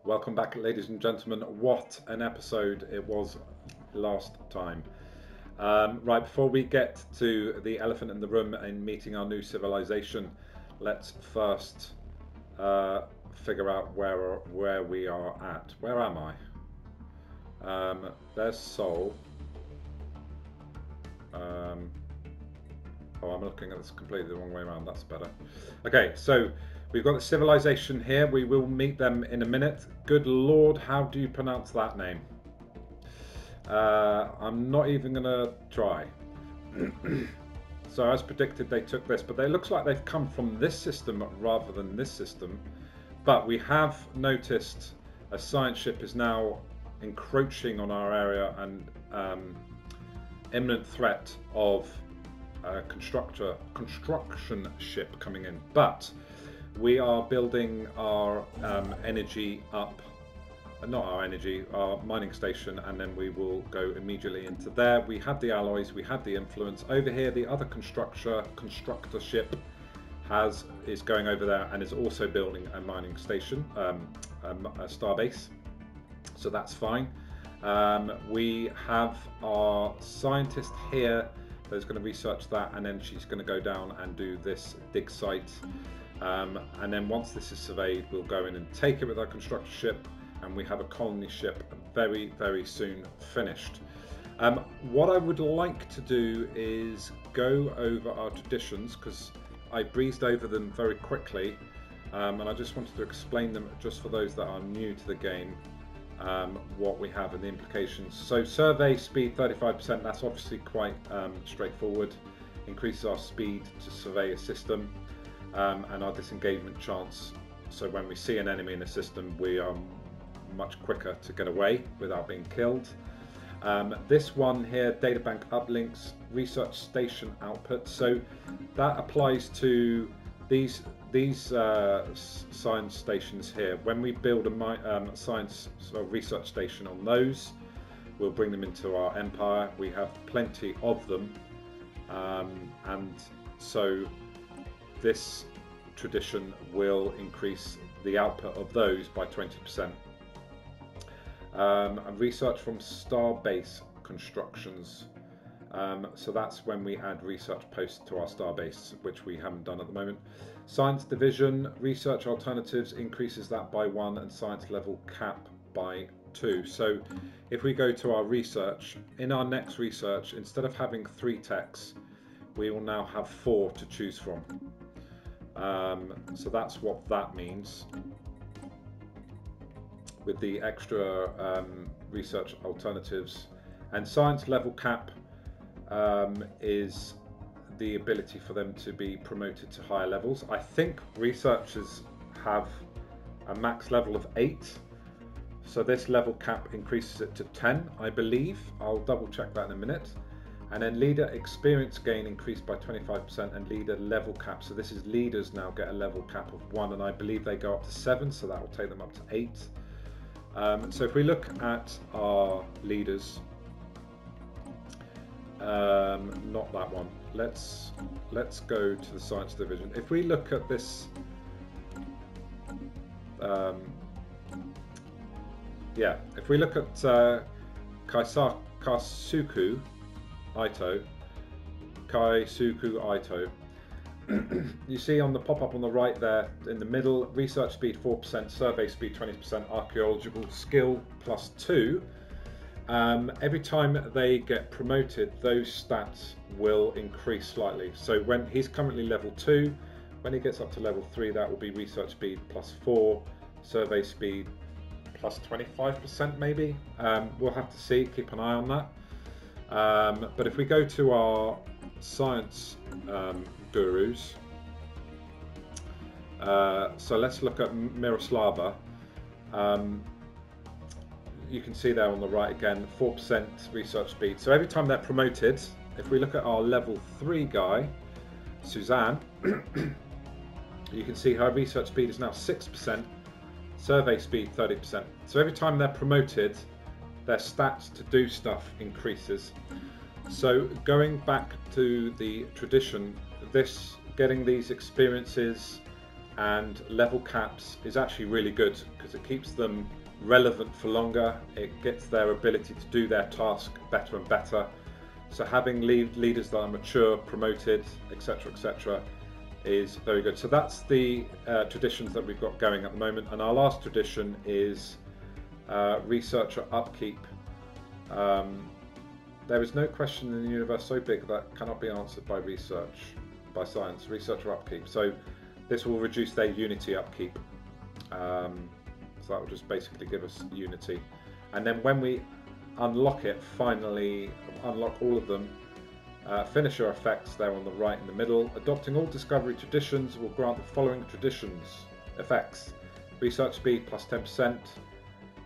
Welcome back, ladies and gentlemen. What an episode it was last time. Right, before we get to the elephant in the room and meeting our new civilization, let's first figure out where we are at. Where am I? There's Sol. Oh, I'm looking at this completely the wrong way around. That's better. Okay, so we've got the civilization here. We will meet them in a minute. Good Lord, how do you pronounce that name? I'm not even going to try. So as predicted, they took this, but it looks like they've come from this system rather than this system. But we have noticed a science ship is now encroaching on our area and imminent threat of construction ship coming in. But we are building our energy up, not our energy, our mining station, and then we will go immediately into there. We had the alloys, we had the influence. Over here, the other constructor ship is going over there and is also building a mining station, a star base. So that's fine. We have our scientist here that's going to research that, and then she's going to go down and do this dig site. And then once this is surveyed, we'll go in and take it with our constructor ship, and we have a colony ship very, very soon finished. What I would like to do is go over our traditions, because I breezed over them very quickly, and I just wanted to explain them just for those that are new to the game, what we have and the implications. So survey speed 35%, that's obviously quite straightforward. Increases our speed to survey a system. And our disengagement chance, so when we see an enemy in a system, we are much quicker to get away without being killed. This one here, databank uplinks, research station output, so that applies to these science stations here. When we build a science or research station on those, we'll bring them into our empire. We have plenty of them, and so this tradition will increase the output of those by 20%. And research from star base constructions. So that's when we add research posts to our star base, which we haven't done at the moment. Science division, research alternatives increases that by 1 and science level cap by 2. So if we go to our research, in our next research, instead of having 3 techs, we will now have 4 to choose from. So that's what that means. With the extra research alternatives, and science level cap is the ability for them to be promoted to higher levels. I think researchers have a max level of 8, so this level cap increases it to 10, I believe. I'll double check that in a minute. And then leader experience gain increased by 25%, and leader level cap. So this is leaders now get a level cap of 1, and I believe they go up to 7, so that will take them up to 8. So if we look at our leaders, not that one. Let's go to the science division. If we look at this, if we look at Kaisuku Ito, you see on the pop-up on the right there in the middle, research speed 4%, survey speed 20%, archaeological skill +2. Every time they get promoted, those stats will increase slightly. So when he's currently level 2, when he gets up to level 3, that will be research speed +4, survey speed +25% maybe. We'll have to see, keep an eye on that. But if we go to our science gurus, so let's look at Miroslava. You can see there on the right again, 4% research speed. So every time they're promoted, if we look at our level 3 guy, Suzanne, you can see her research speed is now 6%, survey speed 30%. So every time they're promoted, their stats to do stuff increases. So going back to the tradition, getting these experiences and level caps is actually really good because it keeps them relevant for longer. It gets their ability to do their task better and better. So having leaders that are mature, promoted, etc., etc., is very good. So that's the traditions that we've got going at the moment. And our last tradition is researcher upkeep. There is no question in the universe so big that cannot be answered by science. Researcher upkeep. So this will reduce their unity upkeep. So that will just basically give us unity. And then when we unlock it, finally unlock all of them, finisher effects there on the right in the middle. Adopting all discovery traditions will grant the following traditions effects. Research speed plus 10%,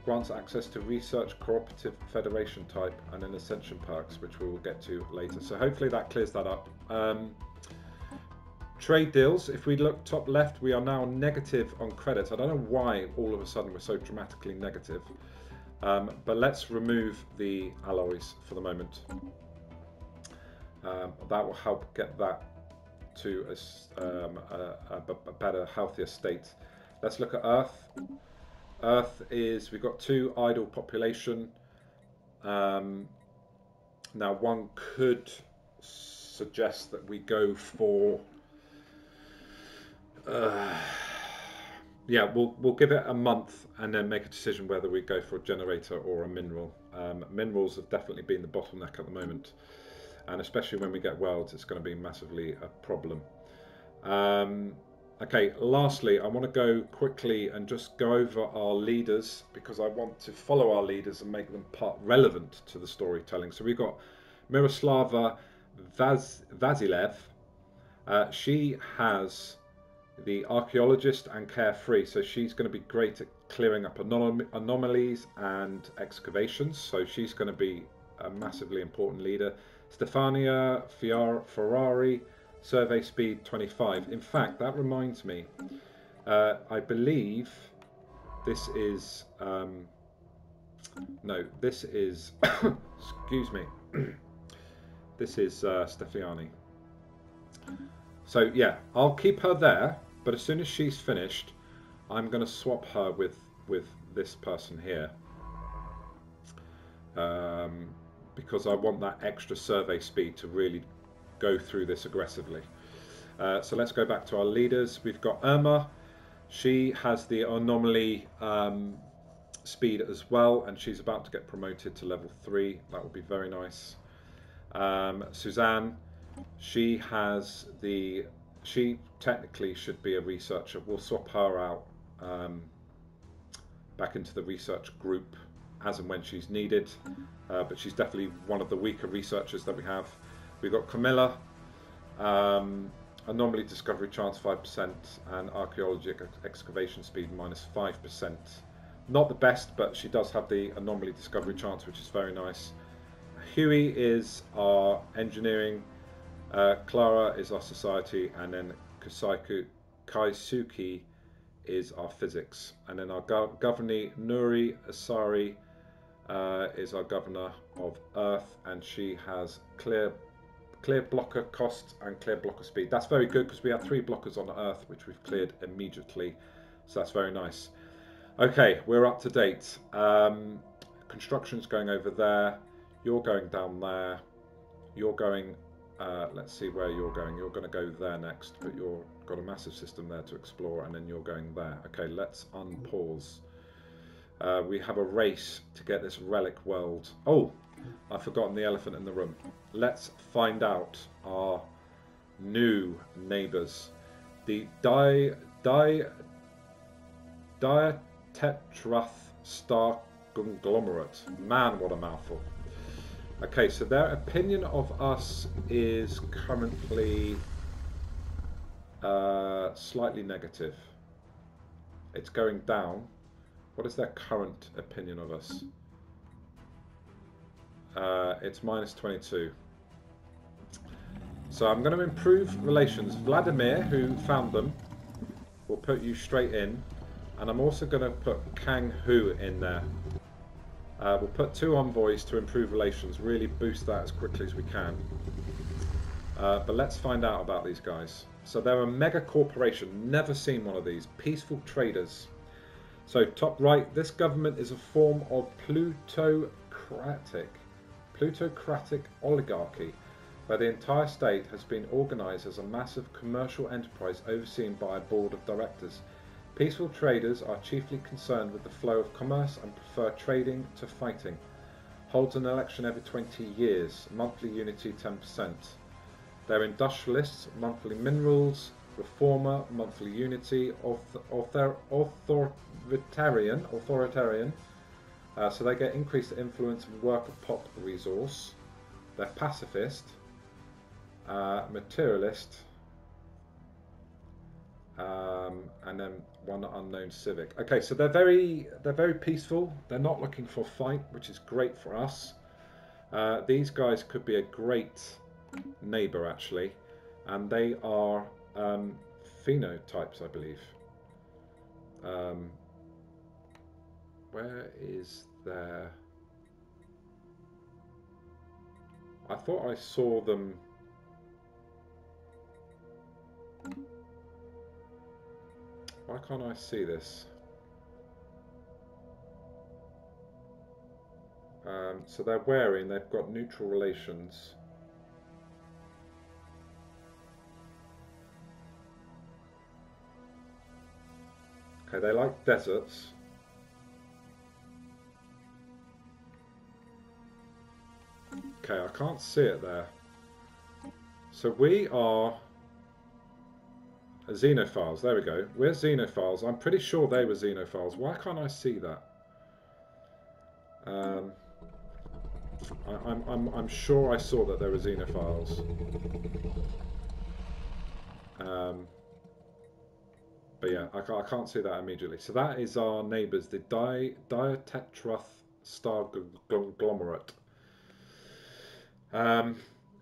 grants access to research cooperative federation type, and then ascension perks, which we will get to later. So hopefully that clears that up. Trade deals, if we look top left, we are now negative on credits. I don't know why all of a sudden we're so dramatically negative. But let's remove the alloys for the moment. That will help get that to a better, healthier state. Let's look at Earth. Earth is, we've got 2 idle population. Now one could suggest that we go for yeah, we'll give it a month and then make a decision whether we go for a generator or a mineral. Minerals have definitely been the bottleneck at the moment, and especially when we get worlds, it's going to be massively a problem. Okay, lastly, I want to go quickly and just go over our leaders, because I want to follow our leaders and make them part relevant to the storytelling. So we've got Miroslava Vasilev. She has the archaeologist and carefree, so she's going to be great at clearing up anomalies and excavations, so she's going to be a massively important leader. Stefania Ferrari, survey speed 25. In fact, that reminds me, I believe this is no, this is excuse me, this is Stefani. So yeah, I'll keep her there, but as soon as she's finished, I'm going to swap her with this person here, because I want that extra survey speed to really go through this aggressively. So let's go back to our leaders. We've got Irma. She has the anomaly speed as well, and she's about to get promoted to level 3. That would be very nice. Suzanne. She has the, she technically should be a researcher. We'll swap her out back into the research group as and when she's needed, but she's definitely one of the weaker researchers that we have. We've got Camilla, anomaly discovery chance 5% and archaeology excavation speed -5%. Not the best, but she does have the anomaly discovery chance, which is very nice. Huey is our engineering. Clara is our society, and then Kaisuke is our physics. And then our governor, Nuri Asari, is our governor of Earth, and she has clear blocker cost and clear blocker speed. That's very good because we have 3 blockers on Earth, which we've cleared immediately. So that's very nice. Okay, we're up to date. Construction's going over there. You're going down there. You're going... let's see where you're going. You're going to go there next, but you've got a massive system there to explore, and then you're going there. Okay, let's unpause. We have a race to get this relic world. Oh, I've forgotten the elephant in the room. Let's find out our new neighbours. The Dietetrath Star Conglomerate. Man, what a mouthful. Okay, so their opinion of us is currently slightly negative. It's going down. What is their current opinion of us? It's -22. So I'm going to improve relations. Vladimir, who found them, will put you straight in. And I'm also going to put Kang Hu in there. We'll put 2 envoys to improve relations, really boost that as quickly as we can. But let's find out about these guys. So they're a mega corporation. Never seen one of these. Peaceful traders. So top right, this government is a form of plutocratic oligarchy, where the entire state has been organised as a massive commercial enterprise overseen by a board of directors. Peaceful traders are chiefly concerned with the flow of commerce and prefer trading to fighting. Holds an election every 20 years. Monthly unity 10%. They're industrialists, monthly minerals, reformer, monthly unity, authoritarian. So they get increased influence and work of pop resource. They're pacifist, materialist, and then one unknown civic. Okay, so they're very peaceful. They're not looking for a fight, which is great for us. These guys could be a great neighbour actually, and they are phenotypes, I believe. Where is their... I thought I saw them. Why can't I see this? So they're wearing, they've got neutral relations. Okay, they like deserts. Okay, I can't see it there. So we are xenophiles. There we go. We're xenophiles. I'm pretty sure they were xenophiles. Why can't I see that? I'm sure I saw that there were xenophiles. But yeah, I can't see that immediately. So that is our neighbours, the Diatetrath star conglomerate.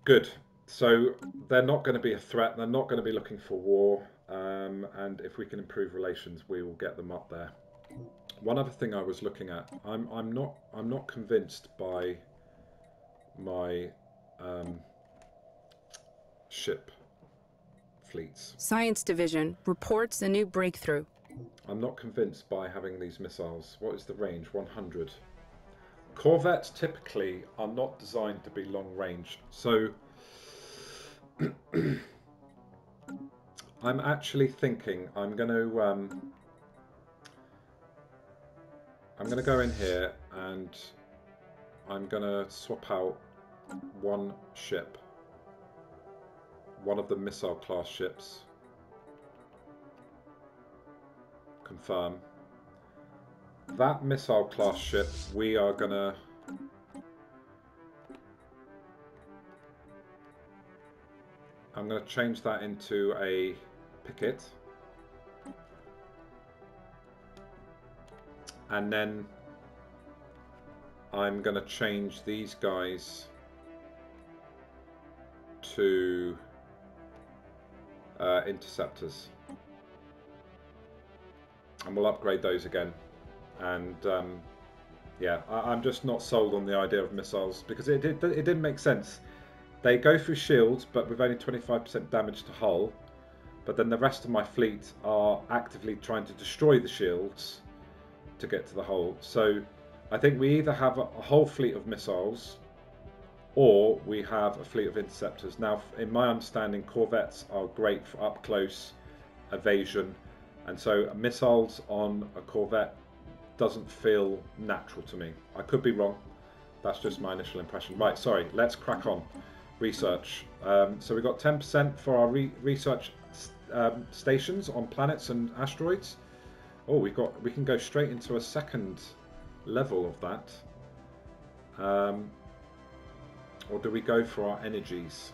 Good. So they're not going to be a threat. They're not going to be looking for war. And if we can improve relations, we will get them up there. One other thing I was looking at, I'm not convinced by my ship fleets. Science Division reports a new breakthrough. I'm not convinced by having these missiles. What is the range? 100. Corvettes typically are not designed to be long range, so I'm actually thinking I'm going to go in here and I'm going to swap out one ship, one of the missile class ships. Confirm. That missile class ship, we are gonna... I'm gonna change that into a picket. And then I'm gonna change these guys to interceptors. And we'll upgrade those again. And yeah, I'm just not sold on the idea of missiles because it didn't make sense. They go through shields, but with only 25% damage to hull. But then the rest of my fleet are actively trying to destroy the shields to get to the hull. So I think we either have a whole fleet of missiles or we have a fleet of interceptors. Now, in my understanding, corvettes are great for up close evasion. And so missiles on a corvette doesn't feel natural to me. I could be wrong. That's just my initial impression. Right, sorry, let's crack on. Research. So we've got 10% for our research stations on planets and asteroids. Oh, we can go straight into a second level of that. Or do we go for our energies?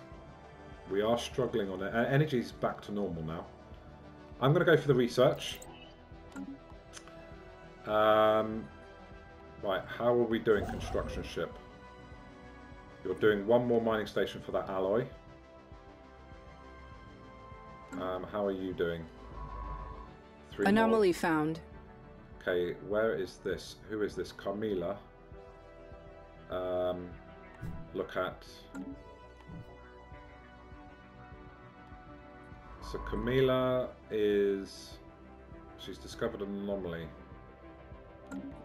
We are struggling on it. Energy's back to normal now. I'm going to go for the research. Right, how are we doing construction ship? You're doing one more mining station for that alloy. How are you doing? 3 Anomaly more. found. Okay, where is this? Who is this? Carmela. Look at So Camila is... She's discovered an anomaly.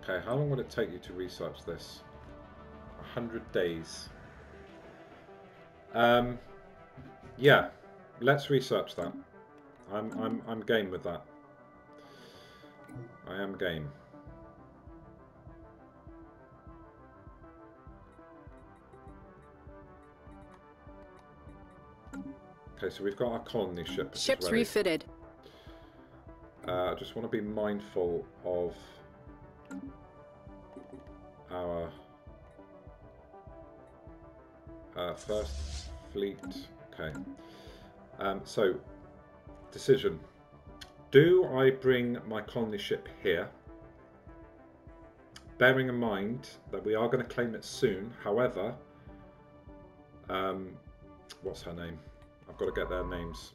Okay, how long would it take you to research this? 100 days. Yeah, let's research that. I'm game with that. I am game. Okay, so we've got our colony ship. Ship's refitted. I just want to be mindful of our first fleet. Okay. So, decision. Do I bring my colony ship here? Bearing in mind that we are going to claim it soon. However, what's her name? I've got to get their names.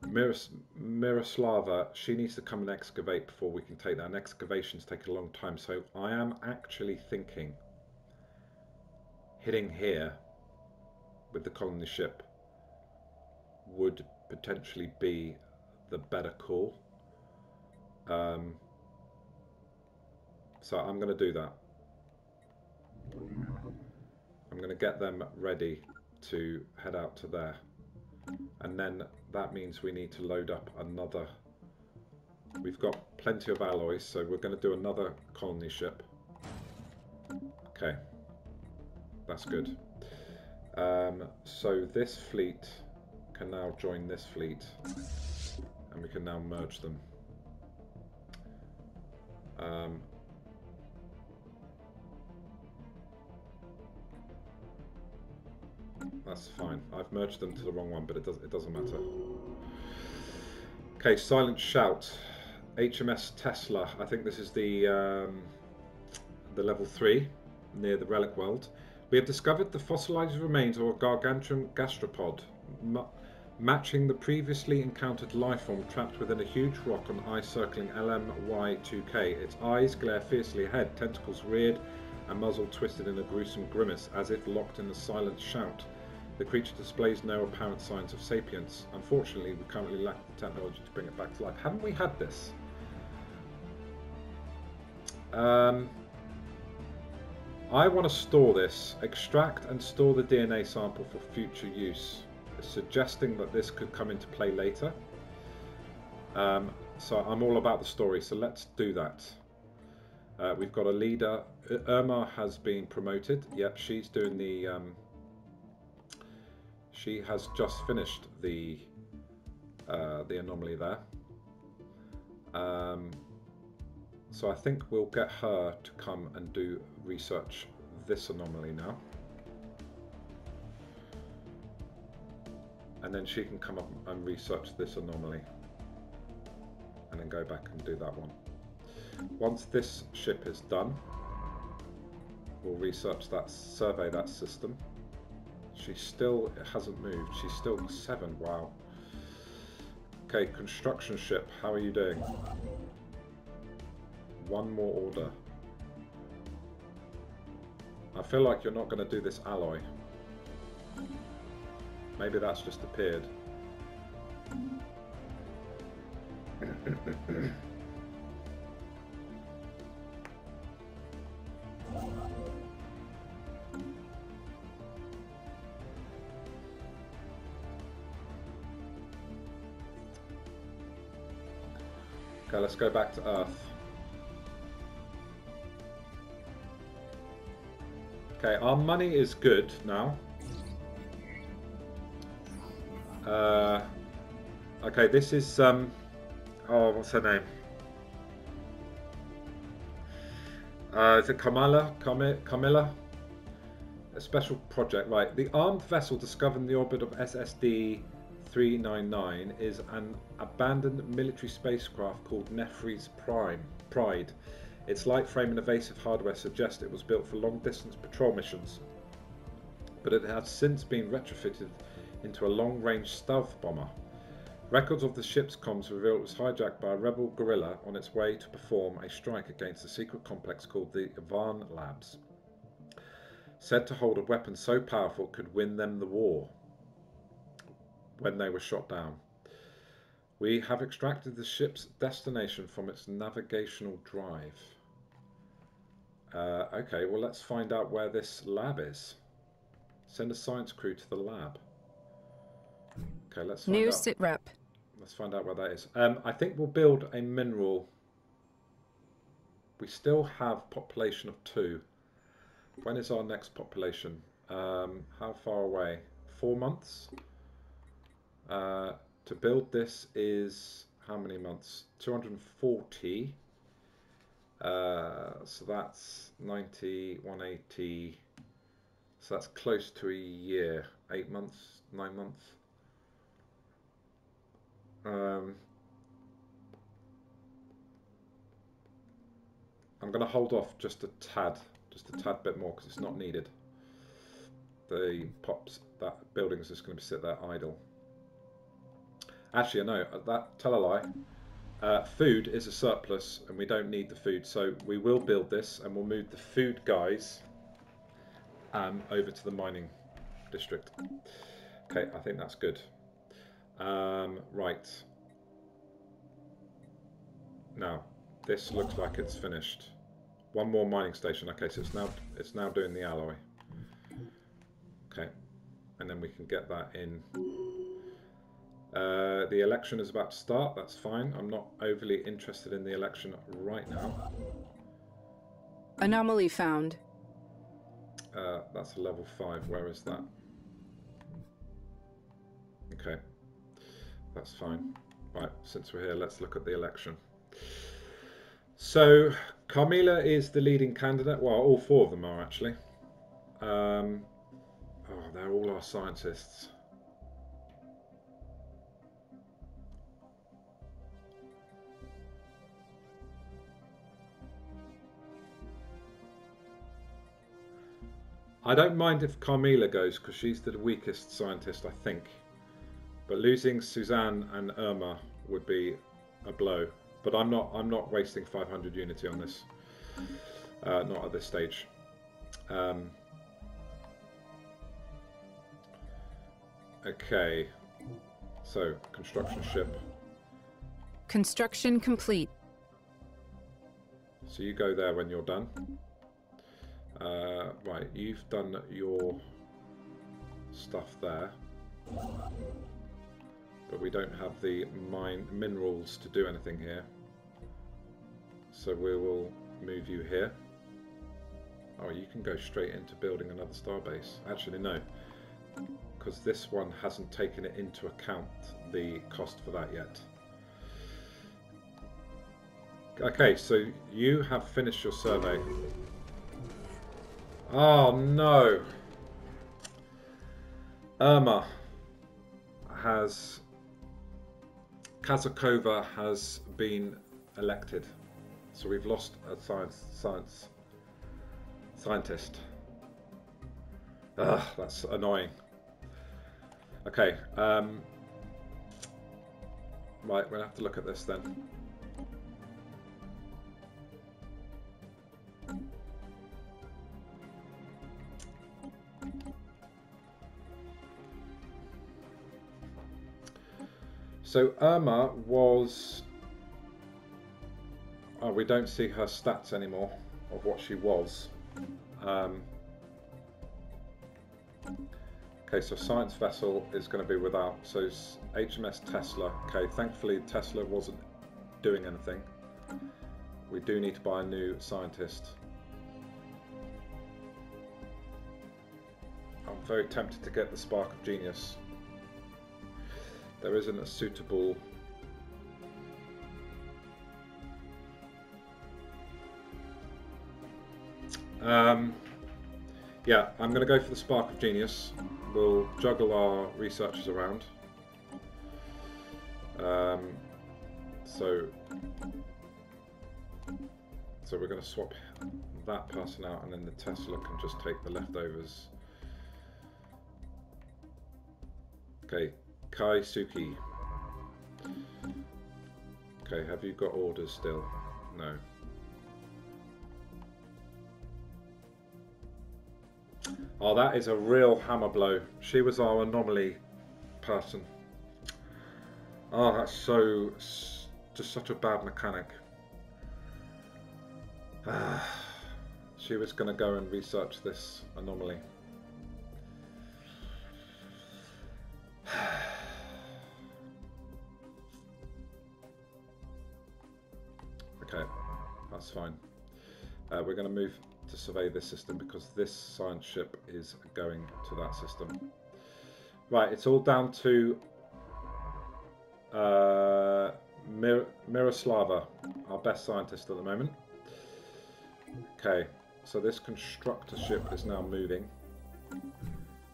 Miroslava, she needs to come and excavate before we can take that. And excavations take a long time. So I am actually thinking hitting here with the colony ship would potentially be the better call. So I'm going to do that. I'm going to get them ready to head out to there. And then that means we need to load up another. We've got plenty of alloys, so we're going to do another colony ship. Okay, that's good. So this fleet can now join this fleet, and we can now merge them. That's fine. I've merged them to the wrong one, but it doesn't matter. Okay, Silent Shout, HMS Tesla. I think this is the level 3 near the relic world. We have discovered the fossilized remains of a gargantuan gastropod, matching the previously encountered life form trapped within a huge rock on ice circling LMY2K. Its eyes glare fiercely ahead, tentacles reared and muzzle twisted in a gruesome grimace, as if locked in a silent shout. The creature displays no apparent signs of sapience. Unfortunately, we currently lack the technology to bring it back to life. Haven't we had this? I want to store this, extract and store the DNA sample for future use, suggesting that this could come into play later. So I'm all about the story, so let's do that. We've got a leader. Irma has been promoted. Yep, she's doing the... she has just finished the anomaly there. So I think we'll get her to come and do research this anomaly now. And then she can come up and research this anomaly. And then go back and do that one. Once this ship is done, we'll research that, survey that system. She still hasn't moved. She's still 7. Wow. Okay, construction ship. How are you doing? One more order. I feel like you're not going to do this alloy. Maybe that's just appeared. Okay, let's go back to Earth. Okay, our money is good now. Okay, this is oh, what's her name? Is it Camilla? A special project, right? The armed vessel discovered in the orbit of SSD 399 is an abandoned military spacecraft called Nefri's Pride. Its light frame and evasive hardware suggest it was built for long-distance patrol missions, but it has since been retrofitted into a long-range stealth bomber. Records of the ship's comms reveal it was hijacked by a rebel guerrilla on its way to perform a strike against a secret complex called the Ivan Labs, said to hold a weapon so powerful it could win them the war when they were shot down. We have extracted the ship's destination from its navigational drive. Okay, well let's find out where this lab is. Send a science crew to the lab. Okay, let's find New out. sit rep. Let's find out where that is. I think we'll build a mineral. We still have population of 2. When is our next population? How far away? 4 months? To build this is how many months? 240. So that's 90, 180. So that's close to a year. 8 months, 9 months. I'm going to hold off just a tad bit more because it's not needed. The that building is just going to sit there idle. Actually, no, tell a lie. Food is a surplus and we don't need the food, so we will build this and we'll move the food guys over to the mining district. Okay, I think that's good. Right. Now, this looks like it's finished. One more mining station. Okay, so it's now doing the alloy. Okay, and then we can get that in. The election is about to start. That's fine. I'm not overly interested in the election right now. Anomaly found. That's a level 5. Where is that? Okay, that's fine. Right, since we're here, let's look at the election. So, Carmela is the leading candidate. Well, all 4 of them are actually. Oh, they're all our scientists. I don't mind if Carmela goes because she's the weakest scientist, I think. But losing Suzanne and Irma would be a blow. But I'm not wasting 500 unity on this. Not at this stage. Okay. So construction ship. Construction complete. So you go there when you're done. Right, you've done your stuff there. But we don't have the minerals to do anything here. So we will move you here. Oh, you can go straight into building another starbase. Actually, no. Because this one hasn't taken it into account, the cost for that yet. Okay, so you have finished your survey. Oh no! Irma has... Kazakova has been elected. So we've lost a scientist. Ugh, that's annoying. Okay, right, we'll have to look at this then. So Irma was... Oh, we don't see her stats anymore of what she was. Okay, so science vessel is going to be without. So HMS Tesla. Okay, thankfully Tesla wasn't doing anything. We do need to buy a new scientist. I'm very tempted to get the Spark of Genius. There isn't a suitable... yeah, I'm going to go for the Spark of Genius. We'll juggle our researchers around. So we're going to swap that person out, and then the Tesla can just take the leftovers. Okay, Kaisuke. Okay, have you got orders still? No. Oh, that is a real hammer blow. She was our anomaly person. Oh, that's so... just such a bad mechanic. She was going to go and research this anomaly. Okay, that's fine. We're going to move to survey this system because this science ship is going to that system. Right, it's all down to Miroslava, our best scientist at the moment. Okay, so this constructor ship is now moving,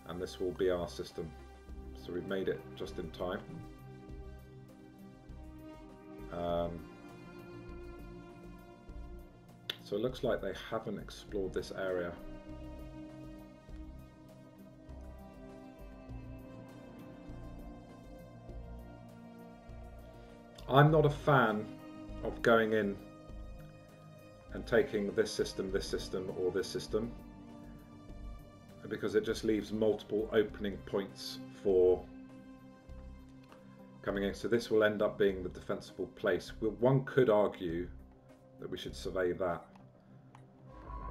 and this will be our system. So we've made it just in time. So it looks like they haven't explored this area. I'm not a fan of going in and taking this system, or this system, because it just leaves multiple opening points for coming in. So this will end up being the defensible place. Well, one could argue that we should survey that.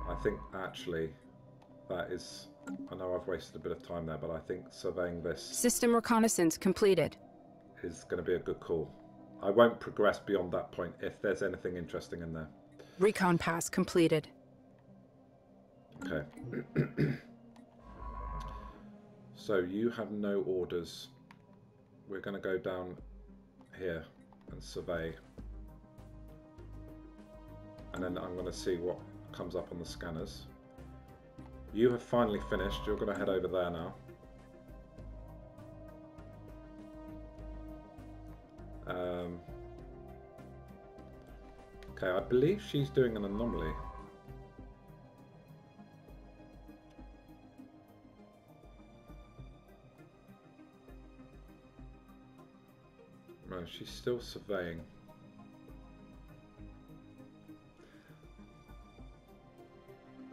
I think actually that is, I know I've wasted a bit of time there, but I think surveying this System reconnaissance completed. is going to be a good call. I won't progress beyond that point if there's anything interesting in there. Recon pass completed. Okay. So you have no orders. We're going to go down here and survey. And then I'm going to see what comes up on the scanners. You have finally finished. You're going to head over there now. Okay, I believe she's doing an anomaly. No, she's still surveying.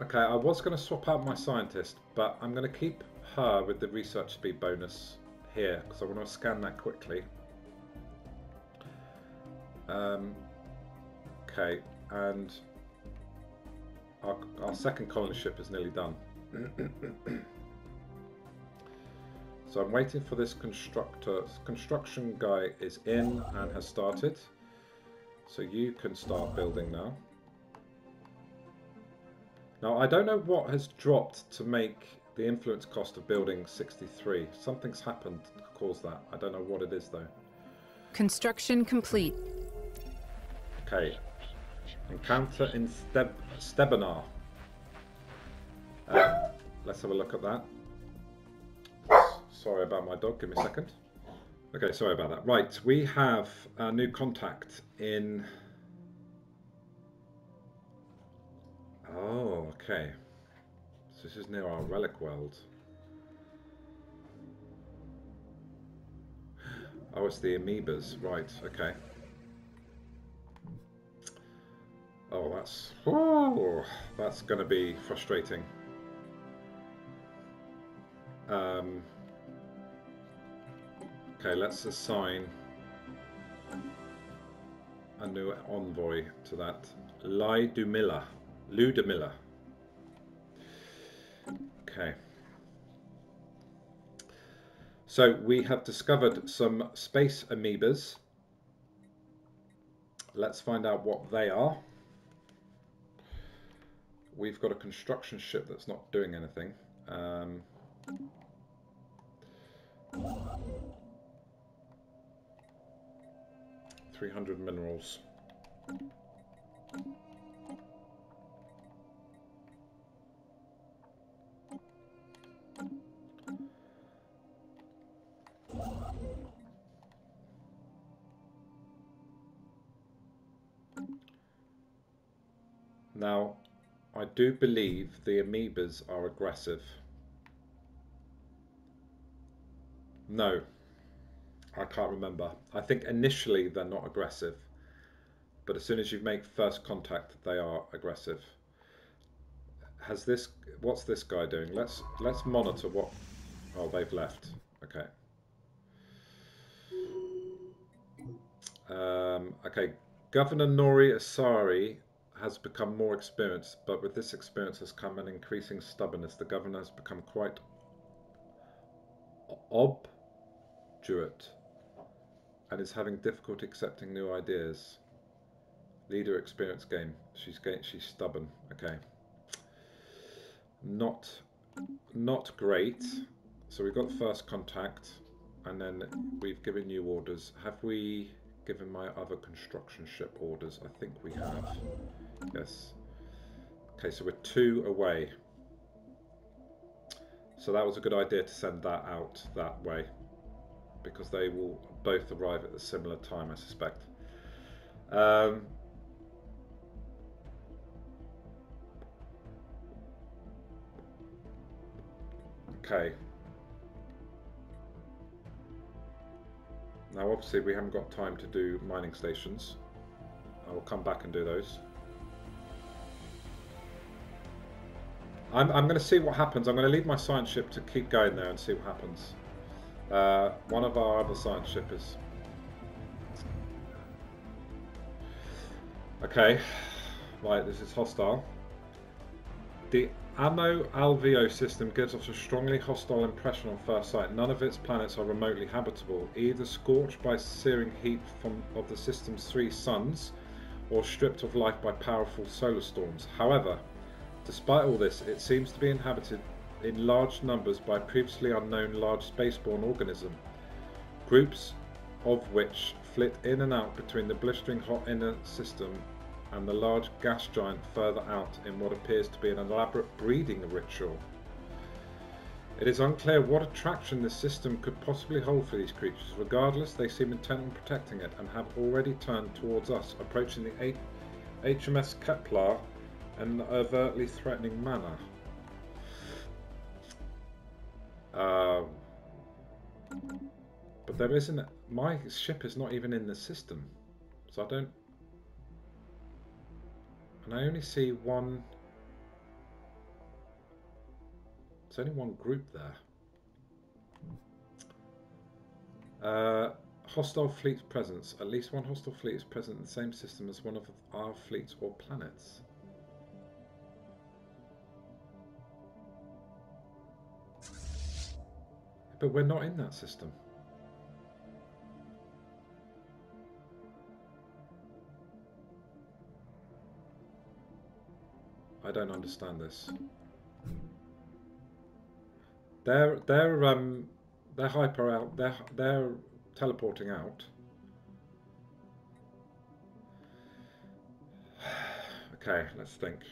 Okay, I was going to swap out my scientist, but I'm going to keep her with the research speed bonus here because I want to scan that quickly. Okay, and our second colony ship is nearly done. So I'm waiting for this construction guy is in and has started. So you can start building now. Now I don't know what has dropped to make the influence cost of building 63. Something's happened to cause that. I don't know what it is though. Construction complete. Okay. Encounter in Stellaris. Let's have a look at that. Sorry about my dog, give me a second. Okay, sorry about that. Right, we have a new contact in... Oh, okay. So this is near our relic world. Oh, it's the amoebas, right, okay. Oh, that's going to be frustrating. Okay, let's assign a new envoy to that. Ludmilla. Okay. So we have discovered some space amoebas. Let's find out what they are. We've got a construction ship that's not doing anything. 300 minerals. Now, I do believe the amoebas are aggressive. No, I can't remember. I think initially they're not aggressive, but as soon as you make first contact, they are aggressive. Has this? What's this guy doing? Let's monitor what. Oh, they've left. Okay. Okay, Governor Nori Asari has become more experienced, but with this experience has come an increasing stubbornness. The governor has become quite obdurate and is having difficulty accepting new ideas. Leader experience gain. She's stubborn. Okay. Not great. So we've got the first contact, and then we've given you orders. Have we given my other construction ship orders? I think we have. Yes. Okay, so we're 2 away. So that was a good idea to send that out that way, because they will both arrive at a similar time, I suspect. Okay. Now obviously we haven't got time to do mining stations. I will come back and do those. I'm going to see what happens. I'm going to leave my science ship to keep going there and see what happens. One of our other science ship is... Okay. Right, this is hostile. The Ammo Alveo system gives us a strongly hostile impression on first sight. None of its planets are remotely habitable, either scorched by searing heat of the system's 3 suns, or stripped of life by powerful solar storms. However, despite all this, it seems to be inhabited in large numbers by previously unknown large spaceborne organism, groups of which flit in and out between the blistering hot inner system and the large gas giant further out in what appears to be an elaborate breeding ritual. It is unclear what attraction this system could possibly hold for these creatures. Regardless, they seem intent on protecting it and have already turned towards us, approaching the HMS Kepler in an overtly threatening manner. But there isn't... My ship is not even in the system, so I don't... And I only see one... There's only one group there. Hostile fleet presence. At least one hostile fleet is present in the same system as one of our fleets or planets. But we're not in that system. I don't understand this. They're hyper out. They're teleporting out. Okay, let's think.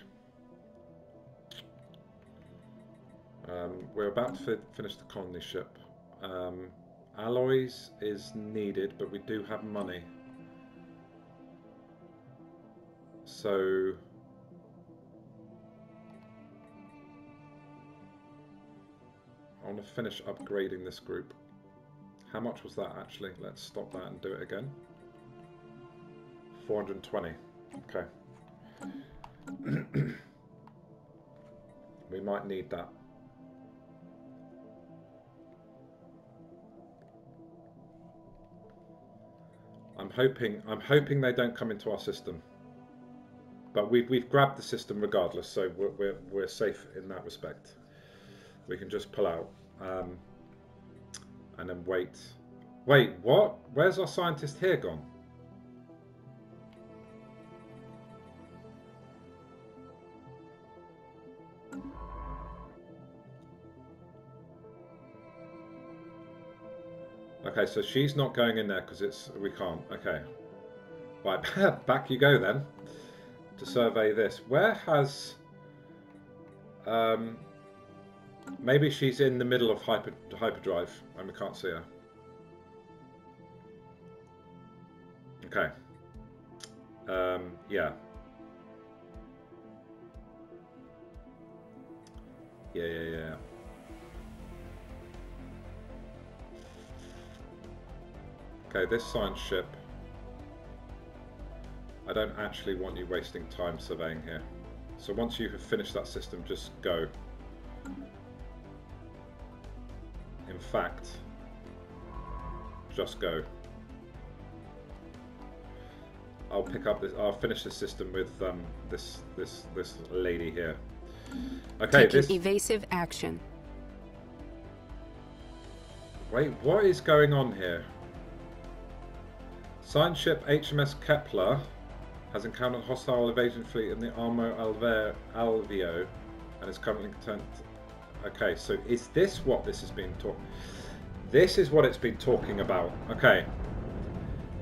We're about to finish the colony ship. Alloys is needed, but we do have money. So I want to finish upgrading this group. How much was that actually? Let's stop that and do it again. 420. Okay. We might need that. I'm hoping they don't come into our system. But we've grabbed the system regardless, so we're safe in that respect. We can just pull out and then wait. Wait, what? Where's our scientist here gone? Okay, so she's not going in there because we can't. Okay, right, back you go then to survey this. Where has maybe she's in the middle of hyperdrive and we can't see her. Okay. Yeah. Yeah. Okay, this science ship. I don't actually want you wasting time surveying here. So once you have finished that system, just go. In fact, just go. I'll pick up this. I'll finish this system with this lady here. Okay, Taking evasive action. Wait, what is going on here? Science ship HMS Kepler has encountered hostile invasion fleet in the Armo Alveo and is currently content. Okay, so is this what this has been talking? This is what it's been talking about. Okay.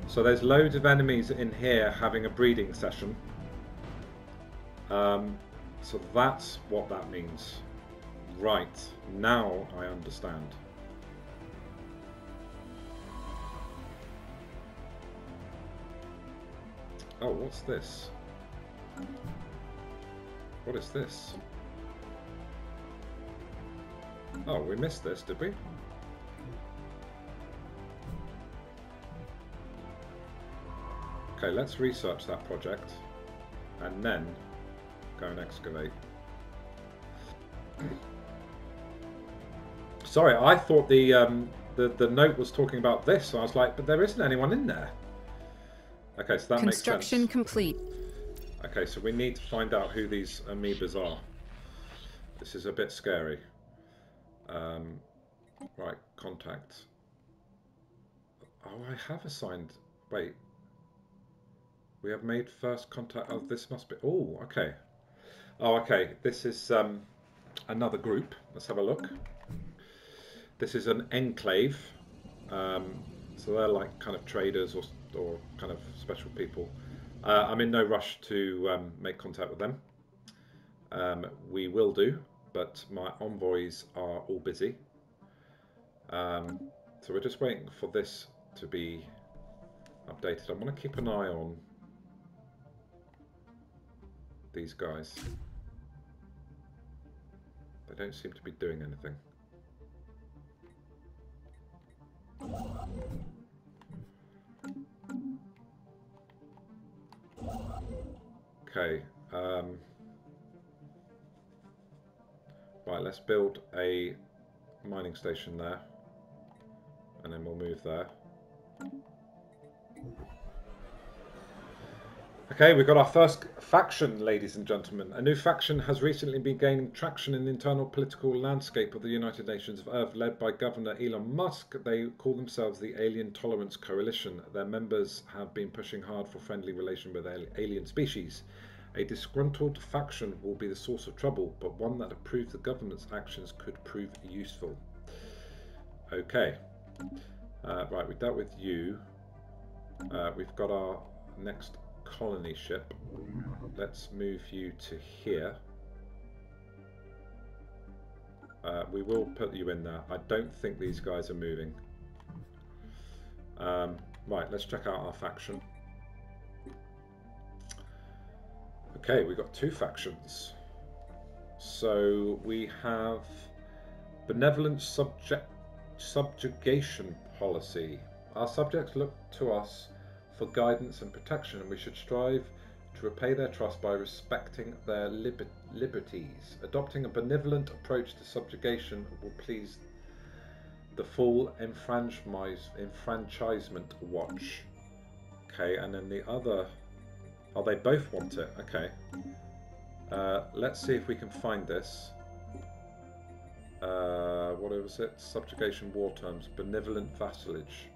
So there's loads of enemies in here having a breeding session. So that's what that means. Right, now I understand. Oh, what's this? What is this? Oh, we missed this, did we? Okay, let's research that project and then go and excavate. Sorry, I thought the note was talking about this, so I was like, but there isn't anyone in there. Okay, so that makes sense. Construction complete. Okay, so we need to find out who these amoebas are. This is a bit scary. Right, contact. Oh, I have assigned. Wait. We have made first contact. Oh, this must be. Oh, okay. Oh, okay. This is another group. Let's have a look. This is an enclave. So they're like kind of traders or kind of special people. I'm in no rush to make contact with them. We will do, but my envoys are all busy. So we're just waiting for this to be updated. I'm going to keep an eye on these guys. They don't seem to be doing anything. Okay. Right, let's build a mining station there. And then we'll move there. Okay, we've got our first faction, ladies and gentlemen. A new faction has recently been gaining traction in the internal political landscape of the United Nations of Earth, led by Governor Elon Musk. They call themselves the Alien Tolerance Coalition. Their members have been pushing hard for friendly relation with alien species. A disgruntled faction will be the source of trouble, but one that approves the government's actions could prove useful. Okay. Right, we dealt with you. We've got our next colony ship. Let's move you to here. We will put you in there. I don't think these guys are moving. Right, let's check out our faction. Okay, we've got two factions. So we have benevolent subjugation policy. Our subjects look to us for guidance and protection, and we should strive to repay their trust by respecting their liberties. Adopting a benevolent approach to subjugation will please the full enfranchisement watch. Okay, and then the other... Oh, they both want it. Okay. Let's see if we can find this. What was it? Subjugation war terms. Benevolent vassalage.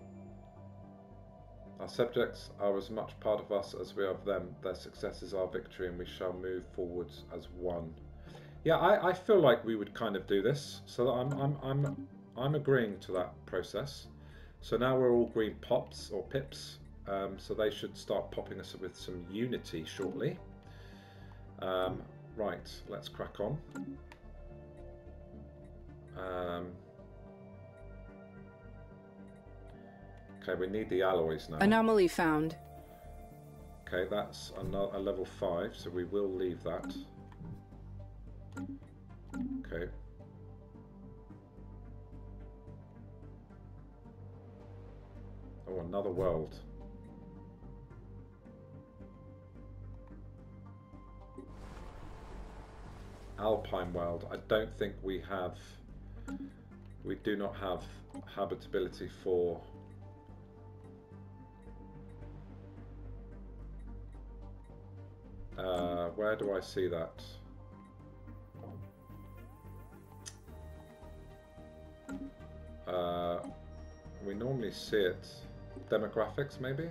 Our subjects are as much part of us as we are of them. Their success is our victory, and we shall move forwards as one. Yeah, I feel like we would kind of do this. So I'm agreeing to that process. So now we're all green pops or pips. So they should start popping us with some unity shortly. Right, let's crack on. Okay, we need the alloys now. Anomaly found. Okay, that's a level 5, so we will leave that. Okay. Oh, another world. Alpine world. I don't think we have... We do not have habitability for... Where do I see that? We normally see it. Demographics, maybe?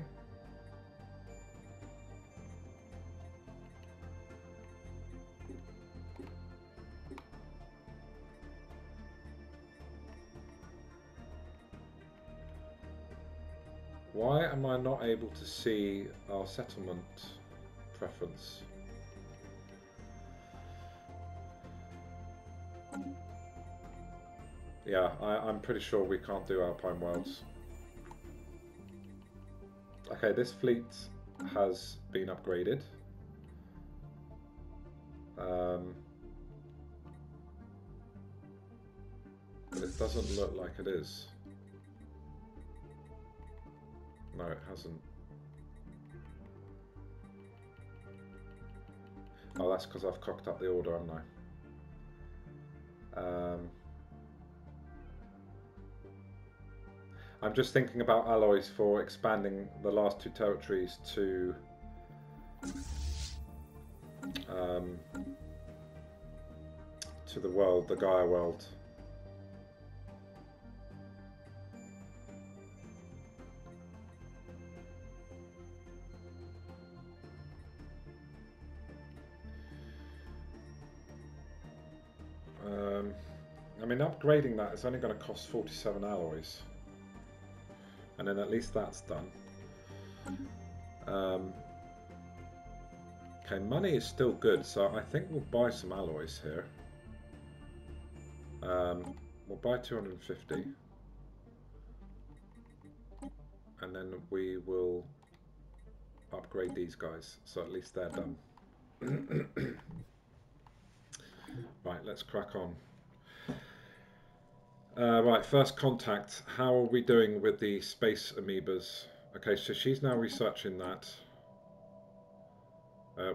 Why am I not able to see our settlement preference? Yeah, I'm pretty sure we can't do Alpine Worlds. Okay, this fleet has been upgraded. But it doesn't look like it is. No, it hasn't. Oh, that's because I've cocked up the order, haven't I? I'm just thinking about alloys for expanding the last two territories to the world, the Gaia world. I mean, upgrading that is only going to cost 47 alloys. And then at least that's done. Okay, money is still good, so I think we'll buy some alloys here. We'll buy 250. And then we will upgrade these guys, so at least they're done. Right, let's crack on. Right, first contact. How are we doing with the space amoebas? Okay, so she's now researching that.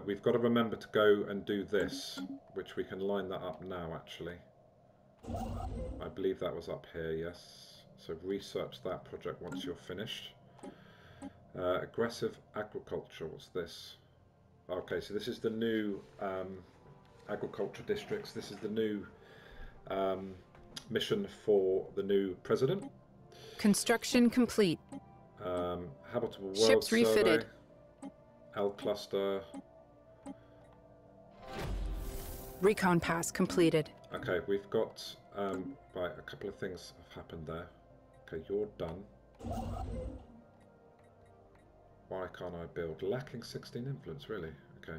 We've got to remember to go and do this, which we can line that up now, actually. I believe that was up here, yes. So research that project once you're finished. Aggressive agriculture, what's this? Okay, so this is the new agriculture districts. This is the new mission for the new president. Construction complete. Habitable world Ships refitted. survey. L cluster. Recon pass completed. Okay, we've got right, a couple of things have happened there. Okay, you're done. Why can't I build? Lacking 16 influence, really? Okay.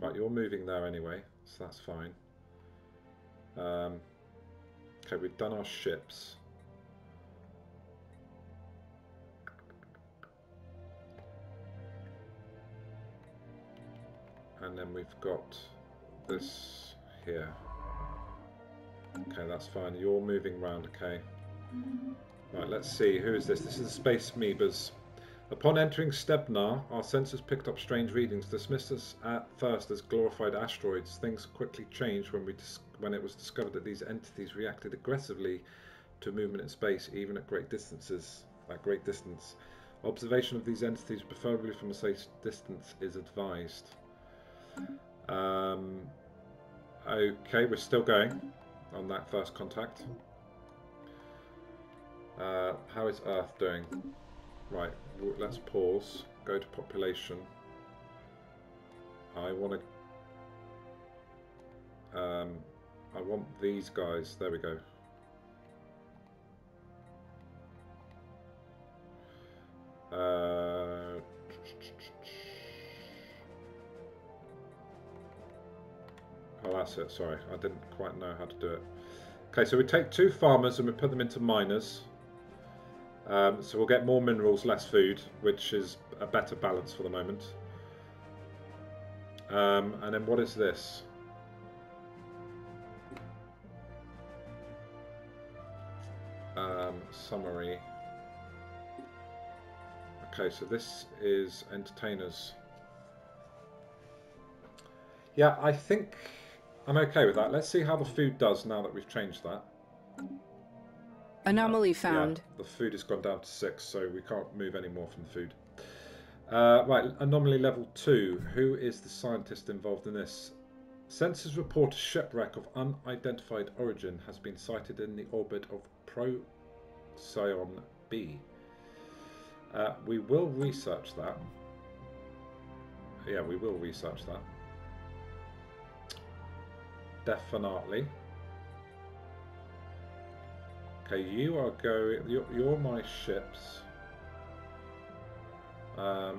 Right, you're moving there anyway, so that's fine. Okay, we've done our ships. And then we've got this here. Okay, that's fine. You're moving around, okay. Right, let's see. Who is this? This is the Space Amoebas. Upon entering Stebnar, our sensors picked up strange readings. Dismissed us at first as glorified asteroids. Things quickly changed when it was discovered that these entities reacted aggressively to movement in space, even at great distances. At great distance, observation of these entities, preferably from a safe distance, is advised. Okay, we're still going on that first contact. How is Earth doing? Right, let's pause, go to population. I want these guys, there we go. Oh, that's it, sorry, I didn't quite know how to do it. Okay, so we take 2 farmers and we put them into miners. So we'll get more minerals, less food, which is a better balance for the moment. And then what is this? Summary. Okay, so this is entertainers. Yeah, I think I'm okay with that. Let's see how the food does now that we've changed that. Anomaly found. Yeah, the food has gone down to 6, so we can't move any more from the food. Right, anomaly level 2. Who is the scientist involved in this? Sensors report a shipwreck of unidentified origin has been sighted in the orbit of Procyon B. We will research that. Yeah, we will research that. Definitely. Okay, you are going. You're my ships. So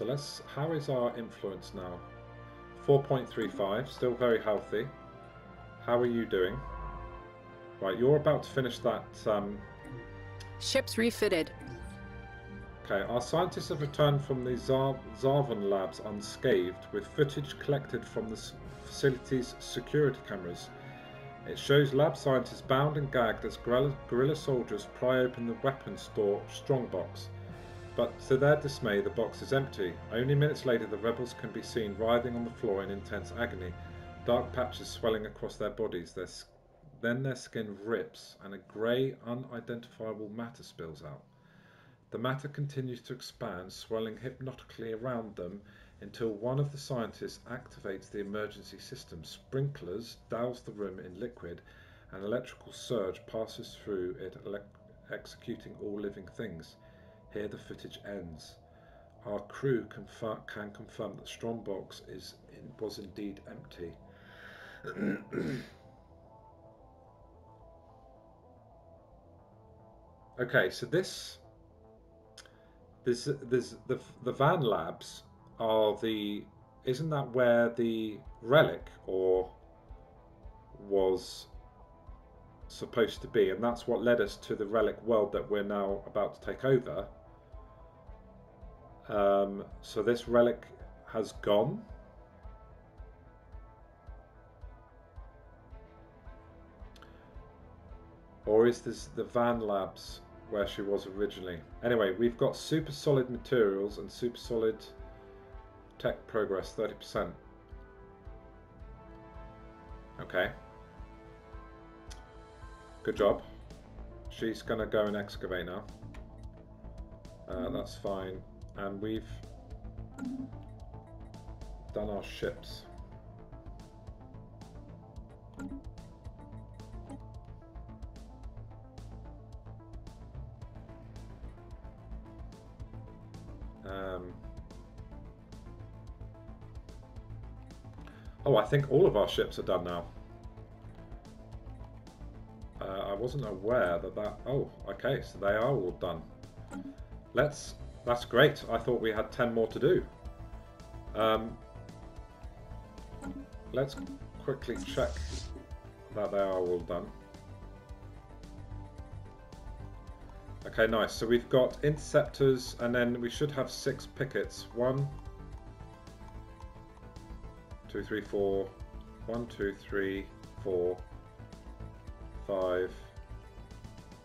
let's. How is our influence now? 4.35. Still very healthy. How are you doing? Right, you're about to finish that. Ships refitted. Okay, our scientists have returned from the Zarvan labs unscathed, with footage collected from the facility's security cameras. It shows lab scientists bound and gagged as guerrilla soldiers pry open the weapons store strongbox. But to their dismay, the box is empty. Only minutes later, the rebels can be seen writhing on the floor in intense agony, dark patches swelling across their bodies. Then their skin rips, and a grey, unidentifiable matter spills out. The matter continues to expand, swirling hypnotically around them until one of the scientists activates the emergency system. Sprinklers douse the room in liquid. An electrical surge passes through it, executing all living things. Here the footage ends. Our crew can confirm that Strongbox was indeed empty. Okay, so there's the Van Labs are the. Isn't that where the relic was supposed to be? And that's what led us to the relic world that we're now about to take over. So this relic has gone. Or is this the Van Labs where she was originally? Anyway, we've got super solid materials and super solid tech progress, 30%. Okay. Good job. She's going to go and excavate now. That's fine. And we've done our ships. Oh, I think all of our ships are done now. I wasn't aware that. Oh, okay, so they are all done. That's great. I thought we had 10 more to do. Let's quickly check that they are all done. Okay, nice. So we've got interceptors, and then we should have 6 pickets. 1, 2, 3, 4. 1, 2, 3, 4, 5.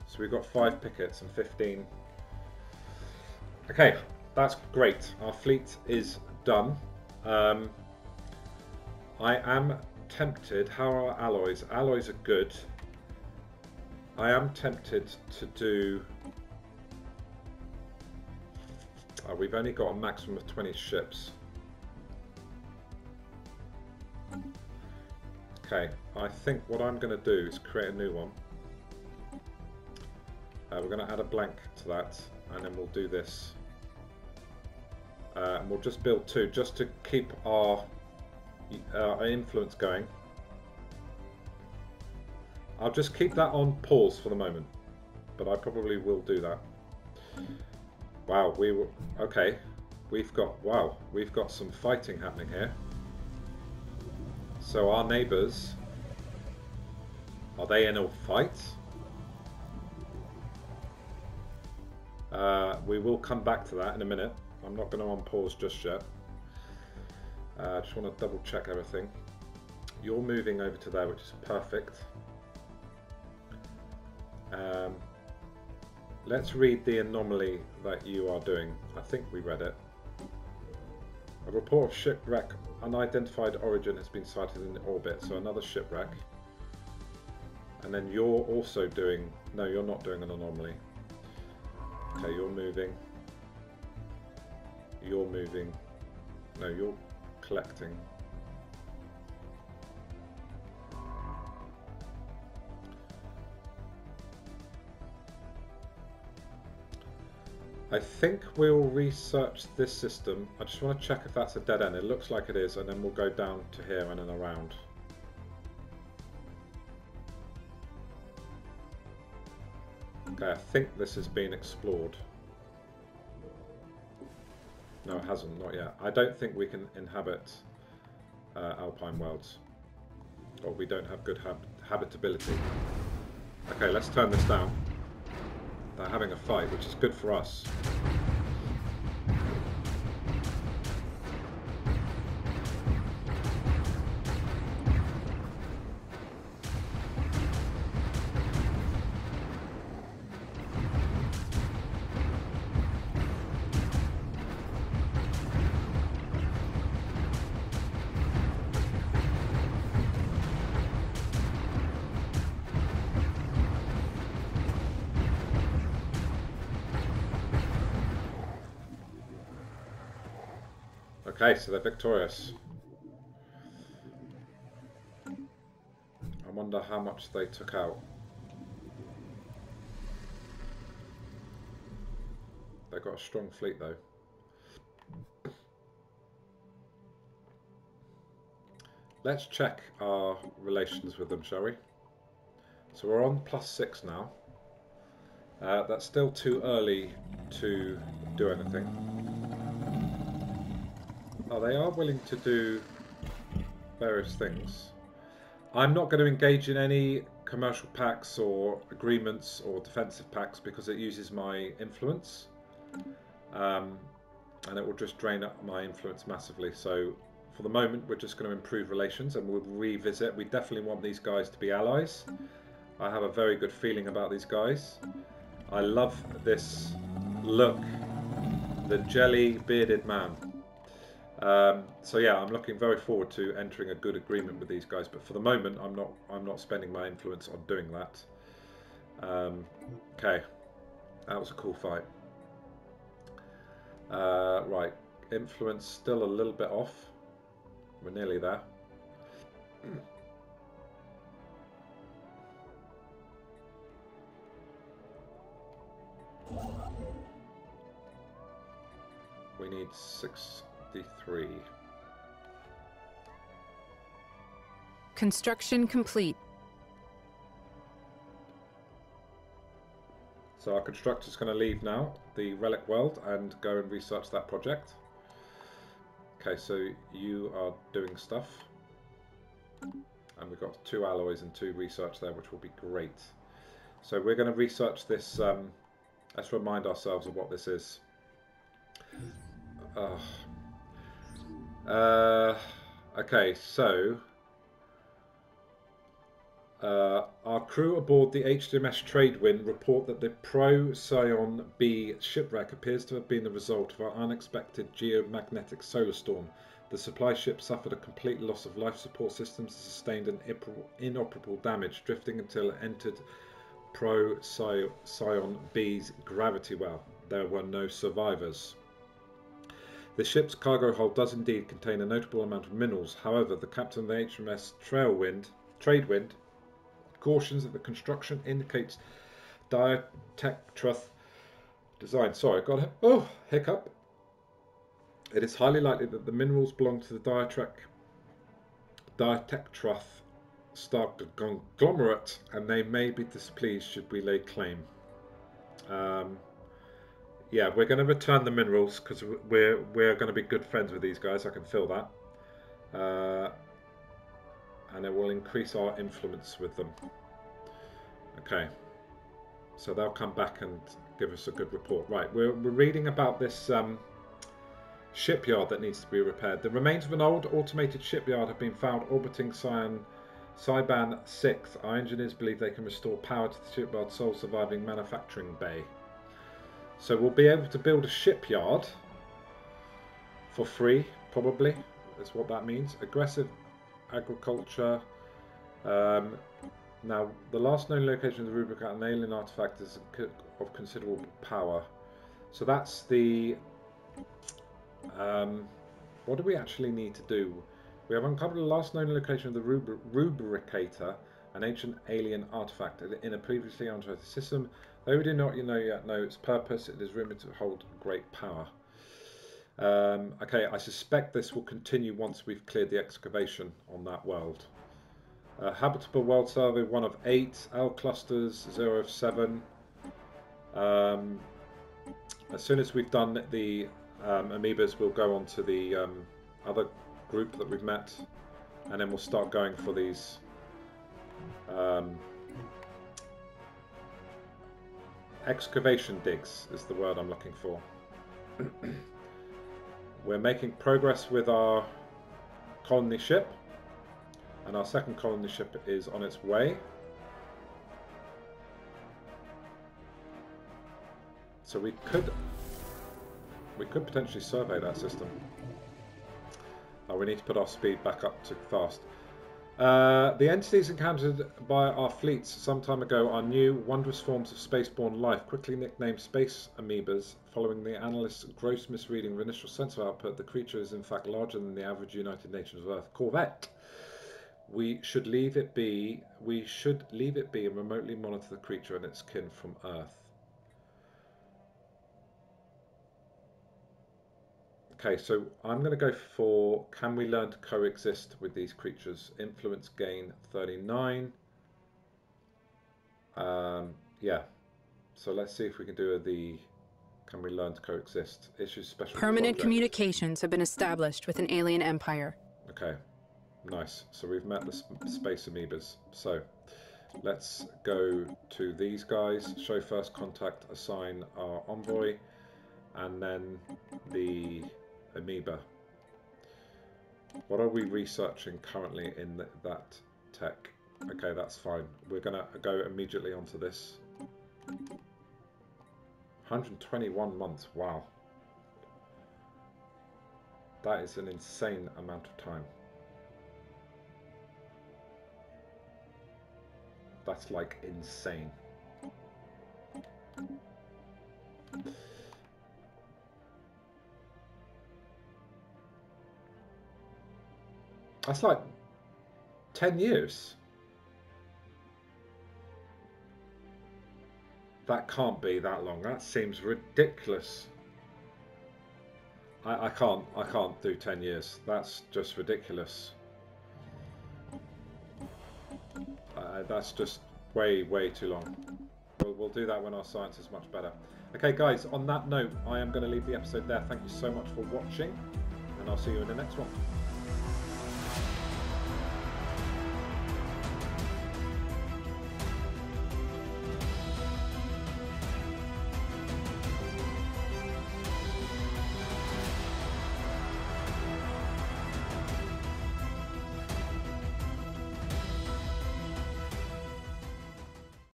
So we've got 5 pickets and 15. Okay, that's great. Our fleet is done. I am tempted. How are our alloys? Alloys are good. I am tempted to do. We've only got a maximum of 20 ships. Okay, I think what I'm going to do is create a new one. We're going to add a blank to that, and then we'll do this. And we'll just build 2, just to keep our influence going. I'll just keep that on pause for the moment, but I probably will do that. Wow, okay. We've got some fighting happening here. So our neighbours, are they in a fight? We will come back to that in a minute. I'm not going to unpause just yet. I just want to double check everything. You're moving over to there, which is perfect. Let's read the anomaly that you are doing. I think we read it. A report of shipwreck unidentified origin has been sighted in the orbit, so another shipwreck. And then you're also doing... No, you're not doing an anomaly. Okay, you're moving. You're moving. No, you're collecting. I think we'll research this system. I just want to check if that's a dead end. It looks like it is, and then we'll go down to here and then around. Okay, I think this has been explored. No, it hasn't, not yet. I don't think we can inhabit alpine worlds. Or we don't have good habitability. Okay, let's turn this down. They're having a fight, which is good for us. Okay, so they're victorious. I wonder how much they took out. They've got a strong fleet though. Let's check our relations with them, shall we? So we're on +6 now. That's still too early to do anything. Oh, they are willing to do various things. I'm not going to engage in any commercial pacts or agreements or defensive pacts because it uses my influence. And it will just drain up my influence massively. So for the moment, we're just going to improve relations and we'll revisit. We definitely want these guys to be allies. I have a very good feeling about these guys. I love this look. The jelly bearded man. So yeah, I'm looking very forward to entering a good agreement with these guys, but for the moment I'm not spending my influence on doing that. Okay, that was a cool fight. Right, influence still a little bit off. We're nearly there. We need 63. Construction complete. So our constructor's going to leave now, the relic world, and go and research that project. Okay, so you are doing stuff. And we've got 2 alloys and 2 research there, which will be great. So we're going to research this. Let's remind ourselves of what this is. Okay, so our crew aboard the HMS Tradewind report that the Procyon B shipwreck appears to have been the result of an unexpected geomagnetic solar storm. The supply ship suffered a complete loss of life support systems and sustained an inoperable damage, drifting until it entered Procyon B's gravity well. There were no survivors. The ship's cargo hold does indeed contain a notable amount of minerals. However, the captain of the HMS Tradewind cautions that the construction indicates Diatectruth design. Sorry, got a hiccup. It is highly likely that the minerals belong to the Diatectruth star conglomerate, and they may be displeased should we lay claim. Yeah, we're going to return the minerals because we're going to be good friends with these guys. I can feel that. And it will increase our influence with them. Okay, so they'll come back and give us a good report. Right, we're reading about this shipyard that needs to be repaired. The remains of an old automated shipyard have been found orbiting Cyban 6. Our engineers believe they can restore power to the shipyard's sole surviving manufacturing bay. So we'll be able to build a shipyard for free, probably, is what that means. Aggressive agriculture. Now, the last known location of the Rubrica, an alien artifact, is of considerable power. So that's the What do we actually need to do? We have uncovered the last known location of the Rubricator, an ancient alien artifact in a previously uncharted system. Though we do not yet know its purpose, it is rumoured to hold great power. Okay, I suspect this will continue once we've cleared the excavation on that world. Habitable world survey 1 of 8, L clusters 0 of 7. As soon as we've done the amoebas, we'll go on to the other group that we've met, and then we'll start going for these excavation digs is the word I'm looking for. We're making progress with our colony ship, and our second colony ship is on its way. So we could potentially survey that system. We need to put our speed back up to fast. The entities encountered by our fleets some time ago are new, wondrous forms of spaceborne life, quickly nicknamed space amoebas. Following the analyst's gross misreading of initial sensor output, the creature is in fact larger than the average United Nations Earth corvette. We should leave it be. We should leave it be and remotely monitor the creature and its kin from Earth. Okay, so I'm going to go for, can we learn to coexist with these creatures? Influence gain 39. Yeah. So let's see if we can do can we learn to coexist? Issue special Permanent project. communications have been established with an alien empire. Okay, nice. So we've met the space amoebas. So let's go to these guys. Show first contact, assign our envoy, and then the amoeba. What are we researching currently in that tech? Okay, that's fine. We're going to go immediately onto this. 121 months, wow. That is an insane amount of time. That's like insane. That's like 10 years. That can't be that long. That seems ridiculous. I can't do 10 years. That's just ridiculous. That's just way too long. We'll do that when our science is much better. Okay guys, on that note, I am going to leave the episode there. Thank you so much for watching, and I'll see you in the next one.